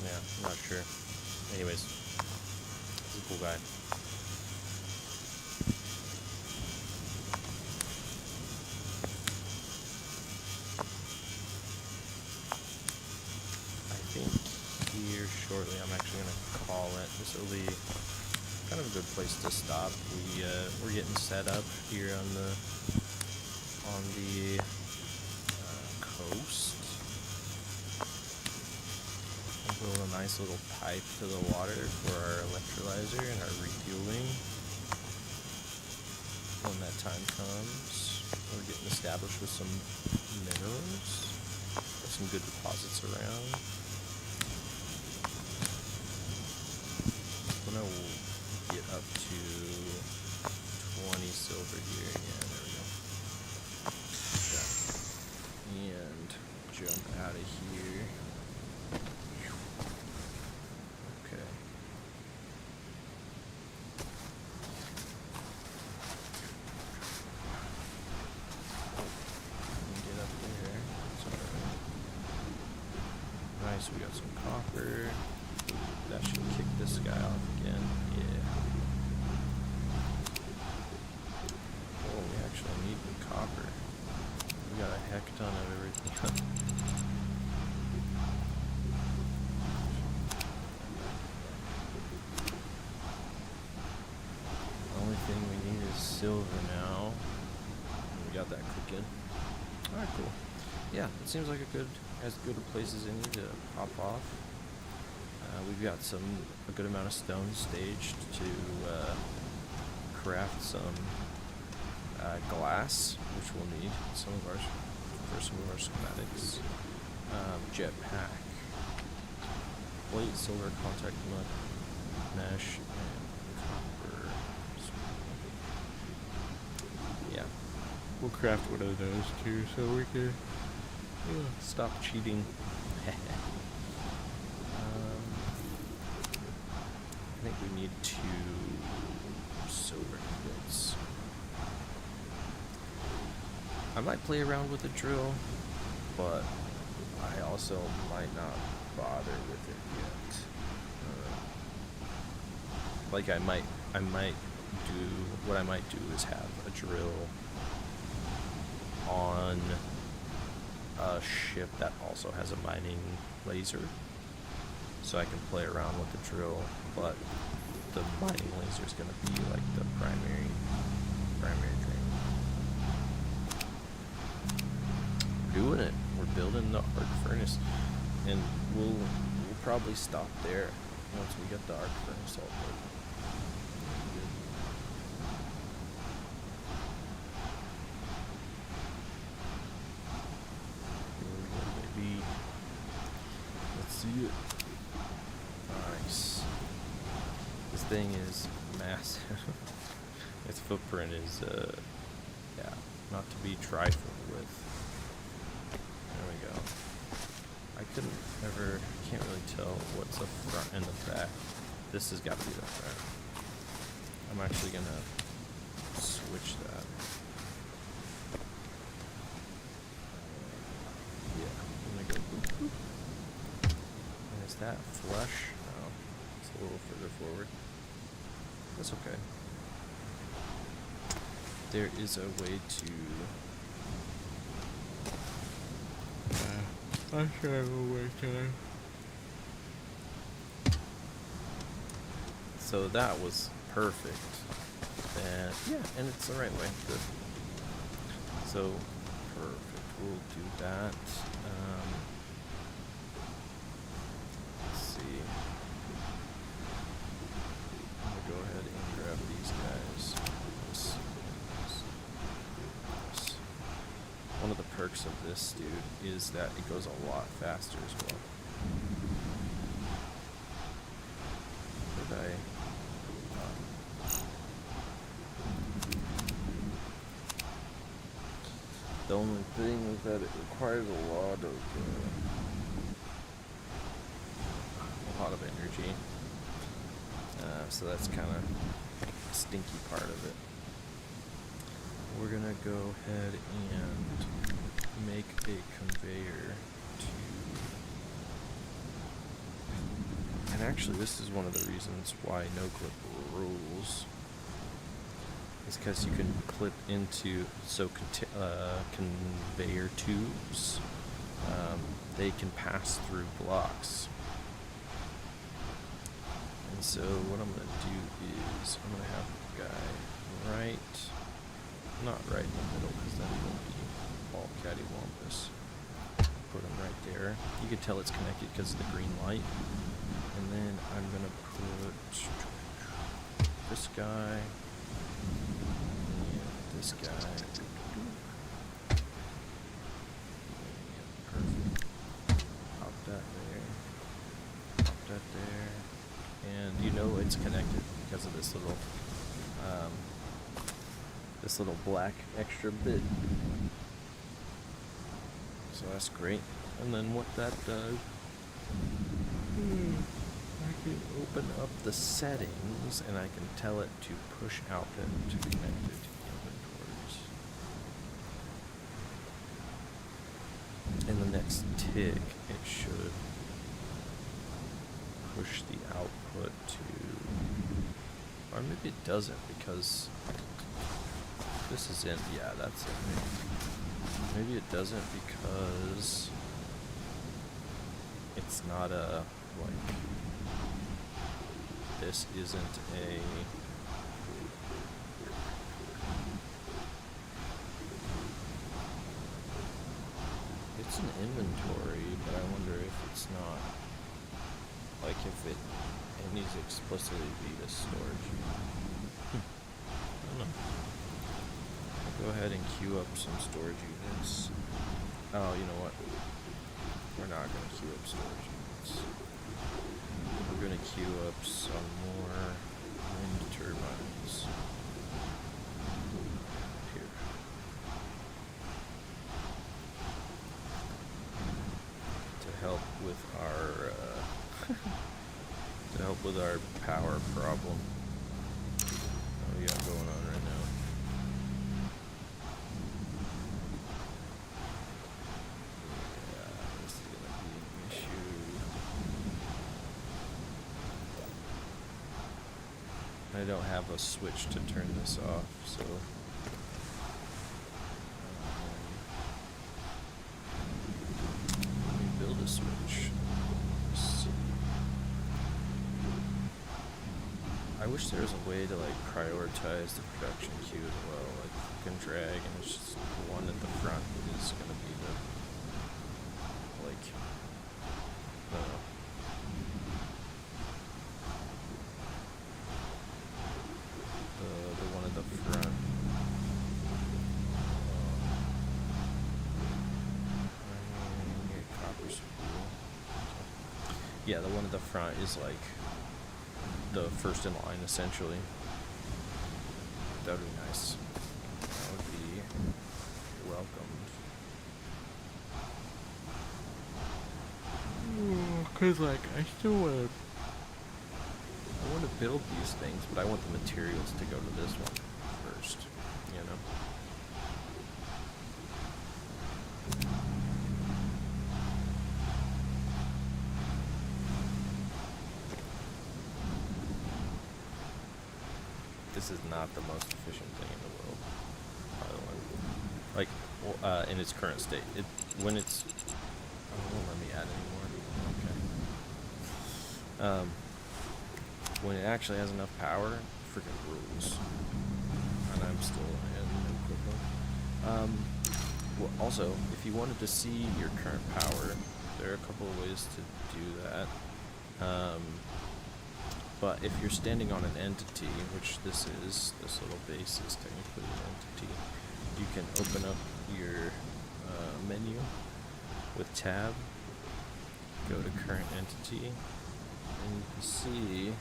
Yeah, I'm not sure. Anyways, he's a cool guy. Shortly, I'm actually going to call it. This will be kind of a good place to stop. We're getting set up here on the coast. We'll build a nice little pipe to the water for our electrolyzer and our refueling. When that time comes, we're getting established with some minerals. There's some good deposits around. We'll get up to 20 silver here. Yeah, there we go. And jump out of here. Okay. Get up there. Nice, we got some copper. That should kick this guy off again. Yeah. Oh, we actually need the copper. We got a heck ton of everything. The only thing we need is silver now. We got that cooking. Alright, cool. Yeah, it seems like as good a place as any to pop off. We've got a good amount of stone staged to craft some glass, which we'll need for some of our schematics. Jetpack, plate, silver, contact mud, mesh, and copper. Yeah, we'll craft one of those too, so we can stop cheating. I think we need 2 silver ingots. I might play around with the drill, but I also might not bother with it yet. Like I might do, what I might do is have a drill on a ship that also has a mining laser, so I can play around with the drill, but the mining laser is going to be like the primary drain. We're doing it. We're building the arc furnace, and we'll probably stop there once we get the arc furnace all built. See it. Nice. This thing is massive. Its footprint is, yeah, not to be trifled with. There we go. I can't really tell what's the front and the back. This has got to be the front. I'm actually gonna switch that. Yeah, I'm gonna go boop boop. Is that flush? No, it's a little further forward. That's okay. There is a way to... I should have a way time. So that was perfect. And yeah, and it's the right way. Good. So, perfect. We'll do that. Go ahead and grab these guys. One of the perks of this, dude, is that it goes a lot faster as well. The only thing is that it requires a lot of energy. So that's kind of a stinky part of it. We're gonna go ahead and make a conveyor to, and actually this is one of the reasons why no clip rules, is because you can clip into, conveyor tubes, they can pass through blocks. And so what I'm going to do is I'm going to have a guy not right in the middle, because then he won't be all cattywampus. Put him right there. You can tell it's connected because of the green light. And then I'm going to put this guy and this guy. Perfect. Pop that there. Pop that there. And you know it's connected because of this little black extra bit. So that's great. And then what that does, I can open up the settings and I can tell it to push output to connected inventories. In the next tick, it should push the output to, or maybe it doesn't, because this is in, yeah, that's it. Maybe it doesn't because it's not a, like, this isn't a, it's an inventory, but I wonder if it's not, like if it needs to explicitly be the storage. I don't know. Go ahead and queue up some storage units. Oh, you know what? We're not going to queue up storage units. We're going to queue up some more wind turbines. Here. To help with our power problem. What do we got going on right now? don't have a switch to turn this off, so let me build a switch. Let's see. I wish there was a way to like prioritize the production queue as well. Like you can drag, and it's just the one at the front is gonna be the like I don't know. The one at the front. Copper spool. Yeah, the one at the front is like the first in line, essentially. That would be nice. That would be welcomed. Cause like I still want to build these things, but I want the materials to go to this one first. You know. This is not the most efficient thing in the world, by the way. Like, in its current state. When it's... Oh, it won't let me add anymore. Okay. When it actually has enough power, freaking rules. And I'm still adding equipment. Well, also, if you wanted to see your current power, there are a couple of ways to do that. But if you're standing on an entity, which this little base is technically an entity, you can open up your menu with tab, go to current entity, and you can see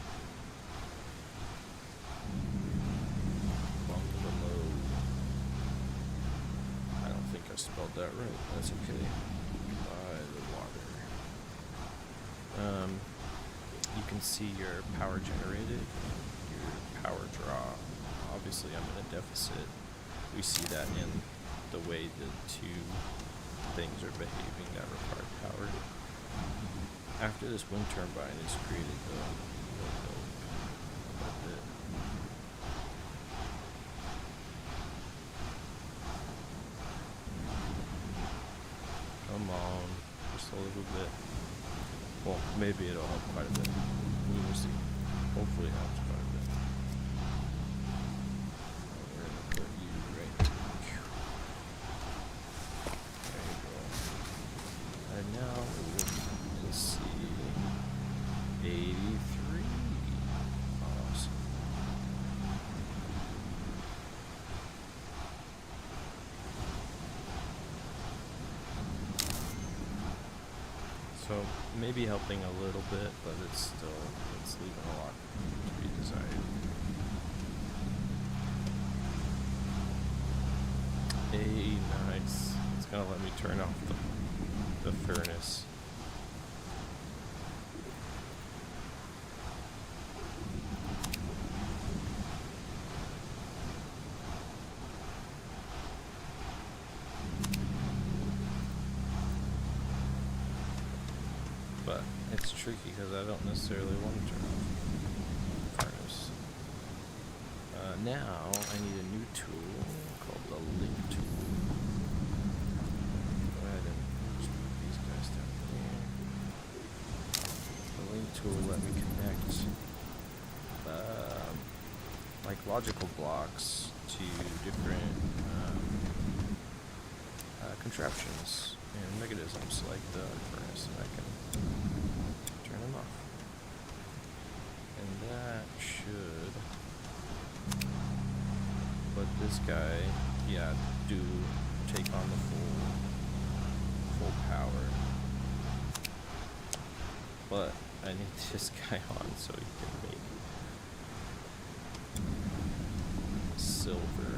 bungalow. I don't think I spelled that right. That's okay. By the water. You can see your power generated, your power draw. Obviously, I'm in a deficit. We see that in the way the two things are behaving that require power. After this wind turbine is created, though, come on, just a little bit. Well, maybe it'll help quite a bit. We will see. Hopefully it helps quite a bit. We're going to put you right there. There you go. And now we'll see 83. Awesome. So maybe helping a little bit, but it's leaving a lot to be desired. Hey, nice. It's gonna let me turn off the furnace. But it's tricky because I don't necessarily want to turn off the furnace. Now I need a new tool called the link tool. Go ahead and just put these guys down here. The link tool will let me connect like logical blocks to different contraptions and mechanisms like the furnace, and I can turn them off. And that should let this guy, yeah, take on the full power. But I need this guy on so he can make silver.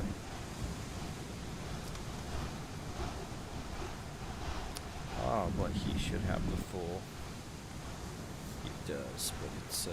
Oh, but he should have the full. He does, but it's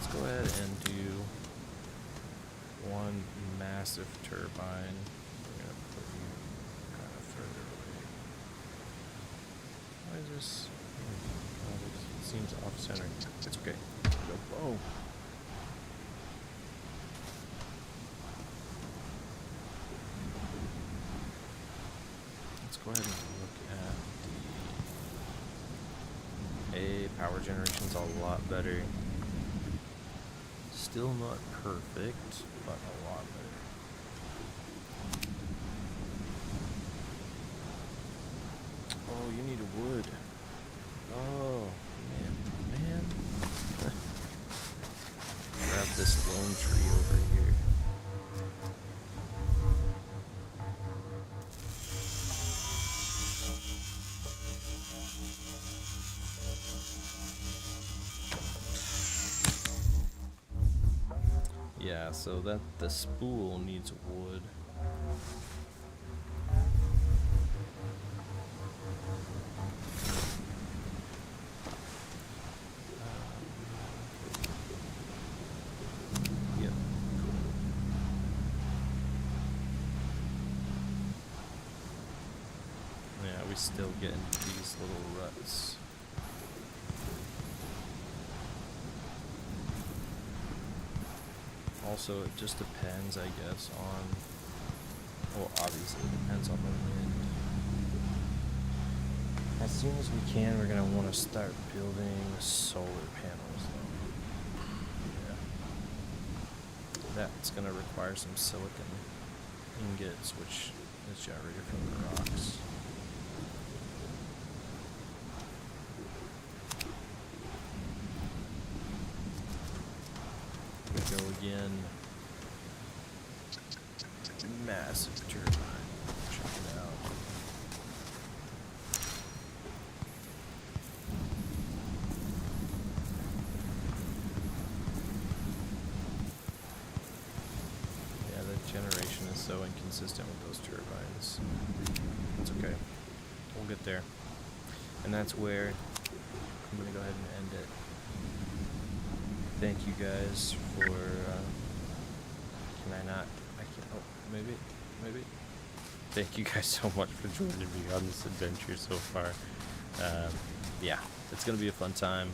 let's go ahead and do one massive turbine. We're gonna put you kind of further away. Why is this? Oh, it seems off center. It's okay. Go. Oh. Let's go ahead and look at the power generation's a lot better. Still not perfect, but a lot better. Oh, you need a wood. Oh, man. Grab this lone tree over here. Yeah, so that the spool needs wood. Yep, cool. Yeah, we still get into these little ruts. Also, it just depends, I guess, on, well, obviously it depends on the wind. As soon as we can, we're going to want to start building solar panels, though. Yeah. That's going to require some silicon ingots, which is generated from the rocks. Go again. Massive turbine. Check it out. Yeah, the generation is so inconsistent with those turbines. It's okay. We'll get there. And that's where I'm going to go ahead and end it. Thank you guys for, can I not, I can't, oh, maybe. Thank you guys so much for joining me on this adventure so far. Yeah, it's going to be a fun time.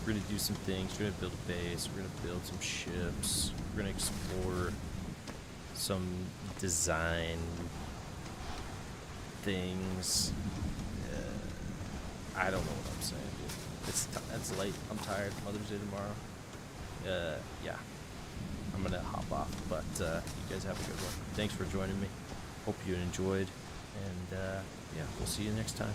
We're going to do some things. We're going to build a base. We're going to build some ships. We're going to explore some design things. I don't know what I'm saying, dude. It's late. I'm tired. Mother's Day tomorrow. Yeah, I'm gonna hop off, but you guys have a good one. Thanks for joining me. Hope you enjoyed, and yeah, we'll see you next time.